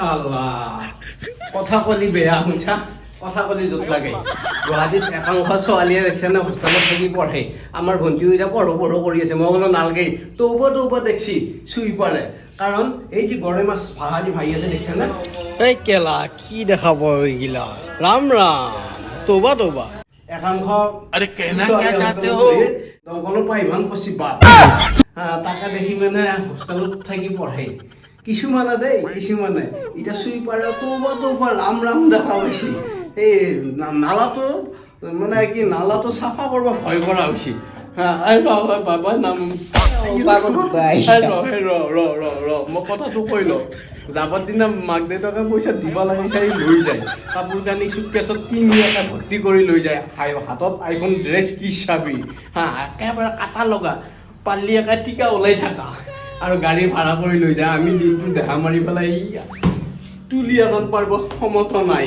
শালা কথা কলি বেয়া শুনছা কথা কলি য'ত লাগে গুৱাহাটীত একাংশ ছোৱালীয়ে দেখছে না হোষ্টেলত থাকি পঢ়ে আমাৰ ভণ্টিও এতিয়া পঢ়ো কৰি আছে মই বোলো নালগেই তৌবা দেখছি চুই পাৰে কাৰণ এই যে গৰৈ মাছ ভাহাদি ভাই আছে দেখছে না এই কেলা কি দেখা পাব এইগিলা ৰাম তৌবা একাংশ अरे कहना क्या चाहते हो দমকলৰ পৰা ইমান কচি বাট তাকে দেখি মানে হোষ্টেলত থাকি পঢ়ে কিছুমানে দেই কিছুমানে এতিয়া চুই পাৰে তৌবা ৰাম দেখা পাইছি এই নালাটো মানে কি নালাটো চাফা কৰিব ভয় কৰা হৈছে বাবা নাম মই কথাটো কৈ লওঁ যাবৰ দিনা মাক দেউতাকে পইচা দিব লাগে চাই লৈ যায় কাপোৰ কানি চুটকেছত কিনি ভৰ্তি কৰি লৈ যায় হাতত আইফোন ড্ৰেছ কি চাবি একেবাৰে কাটা লগা পাল্লি একে টিকা ওলাই থাকা আৰু গাড়ী ভাড়া কৰি লৈ যায় আমি দিনটো দেহা মাৰি পেলাই তুলি এখন পাৰিব সমৰ্থ নাই